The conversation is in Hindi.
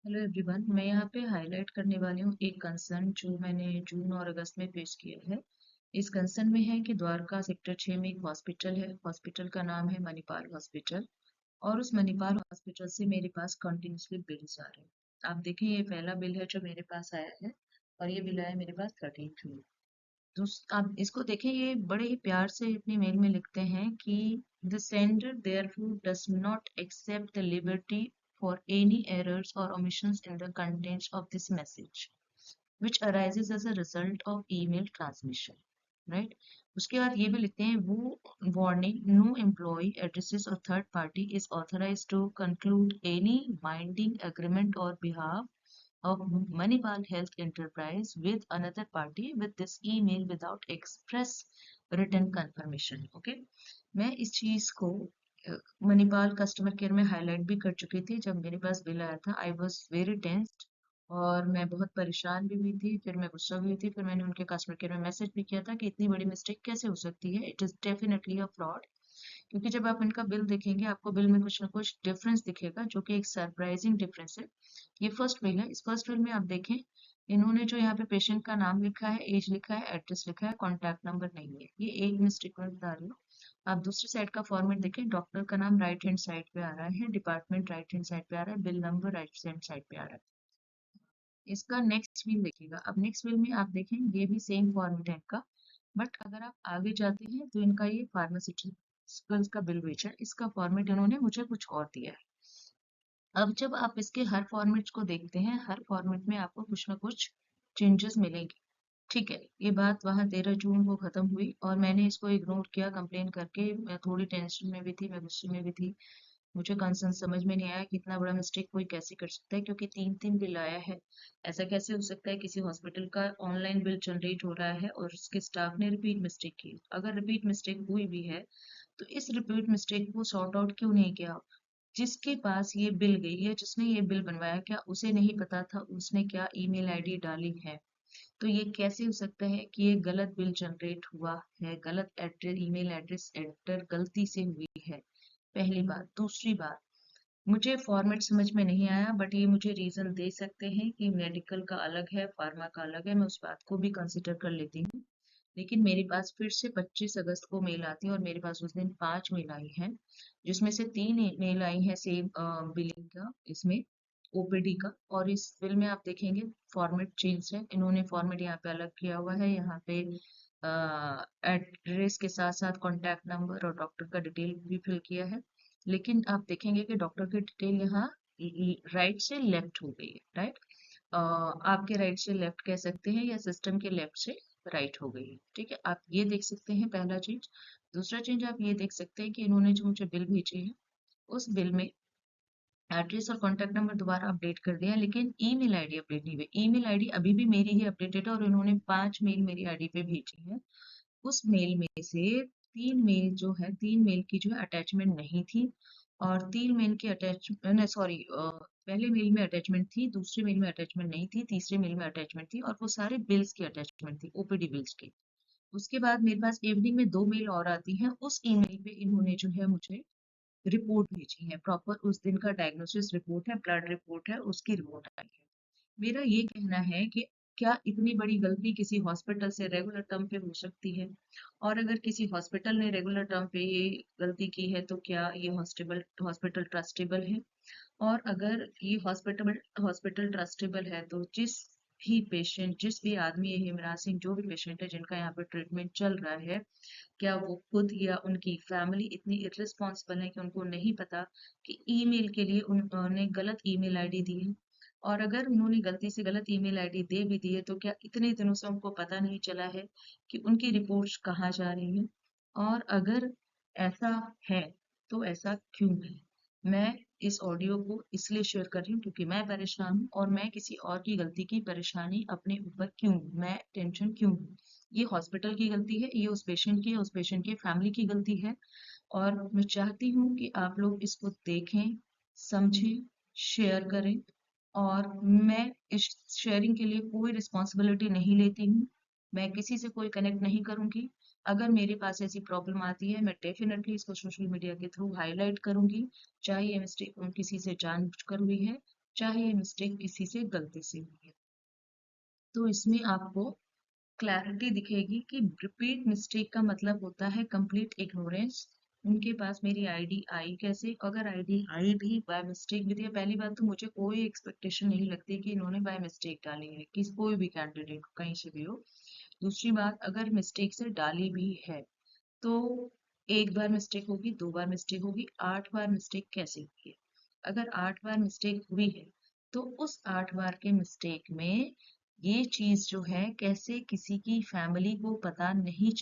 हेलो एवरीवन, मैं यहाँ पे हाईलाइट करने वाली हूँ एक कंसर्न जो मैंने जून और अगस्त में पेश किया है। इस कंसर्न में है कि द्वारका सेक्टर 6 में एक हॉस्पिटल है। हॉस्पिटल का नाम है मणिपाल हॉस्पिटल और उस मणिपाल हॉस्पिटल से मेरे पास कंटिन्यूसली बिल्स आ रहे हैं। आप देखें, ये पहला बिल है जो मेरे पास आया है और ये बिल आया मेरे पास 13 तो आप इसको देखें, ये बड़े ही प्यार से अपनी मेल में लिखते हैं कि the sender therefore does not accept the liberty for any errors or omissions in the contents of this message which arises as a result of email transmission, right? उसके बाद ये भी लिखते हैं वो warning, no employee addresses or third party is authorized to conclude any binding agreement or behalf of Manipal Health Enterprise with another party with this email without express written confirmation. Okay, मैं इस चीज को मणिपाल कस्टमर केयर में हाईलाइट भी कर चुकी थी जब मेरे पास बिल आया था। आई वॉज वेरी टेंस्ड और मैं बहुत परेशान भी हुई थी, फिर मैं गुस्सा भी हुई थी, फिर मैंने उनके कस्टमर केयर में मैसेज भी किया था कि इतनी बड़ी मिस्टेक कैसे हो सकती है, it is definitely a fraud. क्योंकि जब आप इनका बिल देखेंगे आपको बिल में कुछ ना कुछ डिफरेंस दिखेगा जो कि एक सरप्राइजिंग डिफरेंस है। ये फर्स्ट बिल है। इस फर्स्ट बिल में आप देखें, इन्होंने जो यहाँ पे पेशेंट का नाम लिखा है, एज लिखा है, एड्रेस लिखा है, कॉन्टैक्ट नंबर नहीं है। ये एक मिस्टेक मैं बता रही हूँ। आप दूसरी साइड का फॉर्मेट देखें, डॉक्टर का नाम राइट हैंड साइड पे आ रहा है, डिपार्टमेंट राइट हैंड साइड पे आ रहा है, bill number right hand side पे आ रहा है। इसका नेक्स्ट बिल देखिएगा। अब नेक्स्ट बिल में आप देखें, ये भी सेम फॉर्मेट है इनका, बट अगर आप आगे जाते हैं तो इनका ये फार्मास्यूटिकल्स का बिल भेजा है, इसका फॉर्मेट इन्होंने मुझे कुछ और दिया है। अब जब आप इसके हर फॉर्मेट को देखते हैं, हर फॉर्मेट में आपको कुछ ना कुछ चेंजेस मिलेंगे। ठीक है, ये बात वहाँ 13 जून को खत्म हुई और मैंने इसको इग्नोर किया कंप्लेन करके। मैं थोड़ी टेंशन में भी थी, मैं गुस्से में भी थी। मुझे कंसर्न समझ में नहीं आया कि इतना बड़ा मिस्टेक कोई कैसे कर सकता है, क्योंकि 3-3 बिल आया है। ऐसा कैसे हो सकता है किसी हॉस्पिटल का ऑनलाइन बिल जनरेट हो रहा है और उसके स्टाफ ने रिपीट मिस्टेक की। अगर रिपीट मिस्टेक हुई भी है तो इस रिपीट मिस्टेक को सॉर्ट आउट क्यों नहीं किया? जिसके पास ये बिल गई है, जिसने ये बिल बनवाया, क्या उसे नहीं पता था उसने क्या ईमेल आईडी डाली है? तो ये कैसे हो सकता है कि ये गलत बिल जनरेट हुआ है, गलत एड्रेस, ईमेल एड्रेस एंटर गलती से हुई है? पहली बात। दूसरी बात, मुझे फॉर्मेट समझ में नहीं आया, बट ये मुझे रीजन दे सकते हैं कि मेडिकल का अलग है, फार्मा का अलग है, मैं उस बात को भी कंसिडर कर लेती हूँ। लेकिन मेरे पास फिर से 25 अगस्त को मेल आती है और मेरे पास उस दिन 5 मेल आई हैं, जिसमें से 3 मेल आई हैं सेम बिलिंग का, इसमें ओपीडी का। और इस बिल में आप देखेंगे फॉर्मेट चेंज है, इन्होंने फॉर्मेट यहाँ पे अलग किया हुआ है। यहाँ पे एड्रेस के साथ साथ कॉन्टैक्ट नंबर और डॉक्टर का डिटेल भी फिल किया है। लेकिन आप देखेंगे कि डॉक्टर की डिटेल यहाँ राइट से लेफ्ट हो गई है, राइट। आपके राइट से लेफ्ट कह सकते हैं या सिस्टम के लेफ्ट से राइट हो गई है। ठीक है, आप ये देख सकते हैं पहला चेंज। दूसरा चेंज आप ये देख सकते हैं कि इन्होंने जो मुझे बिल भेजी है उस बिल में एड्रेस और कॉन्टैक्ट नंबर दोबारा अपडेट कर दिया है, लेकिन ईमेल आईडी अपडेट नहीं हुई। ईमेल आईडी अभी भी मेरी ही अपडेटेड है और इन्होंने 5 मेल मेरी आईडी पे भेजी है। उस मेल में से 3 मेल जो है, 3 मेल की जो है अटैचमेंट नहीं थी और 3 मेल की अटैचमेंट, सॉरी, पहले मेल में अटैचमेंट थी, दूसरे मेल में अटैचमेंट नहीं थी, तीसरे मेल में अटैचमेंट थी और वो सारे बिल्स की अटैचमेंट थी, ओपीडी बिल्स की। उसके बाद मेरे पास इवनिंग में 2 मेल और आती हैं। उस ईमेल पे इन्होंने जो है मुझे रिपोर्ट भेजी है, प्रॉपर उस दिन का डायग्नोसिस रिपोर्ट है, ब्लड रिपोर्ट है, उसकी रिपोर्ट आई है। मेरा ये कहना है कि क्या इतनी बड़ी गलती किसी हॉस्पिटल से रेगुलर टर्म पे हो सकती है? और अगर किसी हॉस्पिटल ने रेगुलर टर्म पे ये गलती की है तो क्या ये हॉस्पिटल हॉस्पिटल ट्रस्टेबल है? और अगर ये हॉस्पिटल हॉस्पिटल ट्रस्टेबल है तो जिस भी पेशेंट, जिस भी आदमी, ये हिमराज सिंह जो भी पेशेंट है जिनका यहाँ पे ट्रीटमेंट चल रहा है, क्या वो खुद या उनकी फैमिली इतनी इर्रिस्पॉन्सिबल है कि उनको नहीं पता कि ईमेल के लिए उन्होंने गलत ईमेल आईडी दी है? और अगर उन्होंने गलती से गलत ईमेल आईडी दे भी दी है तो क्या इतने दिनों से उनको पता नहीं चला है कि उनकी रिपोर्ट्स कहाँ जा रही हैं? और अगर ऐसा है तो ऐसा क्यों है? मैं इस ऑडियो को इसलिए शेयर कर रही हूँ क्योंकि मैं परेशान हूँ और मैं किसी और की गलती की परेशानी अपने ऊपर क्यों, मैं टेंशन क्यों हूँ? ये हॉस्पिटल की गलती है, ये उस पेशेंट की, उस पेशेंट की फैमिली की गलती है। और मैं चाहती हूँ कि आप लोग इसको देखें, समझें, शेयर करें। और मैं इस शेयरिंग के लिए कोई रिस्पॉन्सिबिलिटी नहीं लेती हूँ, मैं किसी से कोई कनेक्ट नहीं करूँगी। अगर मेरे पास ऐसी प्रॉब्लम आती है मैं डेफिनेटली इसको सोशल मीडिया के थ्रू हाईलाइट करूँगी, चाहे ये मिस्टेक किसी से जानबूझकर हुई है चाहे ये मिस्टेक किसी से गलती से हुई है। तो इसमें आपको क्लैरिटी दिखेगी कि रिपीट मिस्टेक का मतलब होता है कंप्लीट इग्नोरेंस। उनके पास मेरी आईडी आई कैसे? अगर आईडी आई भी बाय मिस्टेक भी थी, पहली बात तो मुझे कोई एक्सपेक्टेशन नहीं लगती कि इन्होंने बाय मिस्टेक डाली है, किस कोई भी कैंडिडेट कहीं से भी हो। दूसरी बात, अगर मिस्टेक से डाली भी है तो एक बार मिस्टेक होगी, दो बार मिस्टेक होगी, 8 बार मिस्टेक कैसे होगी है? अगर 8 बार मिस्टेक हुई है तो उस 8 बार के मिस्टेक में ये चीज जो है कैसे किसी की फैमिली को पता नहीं चल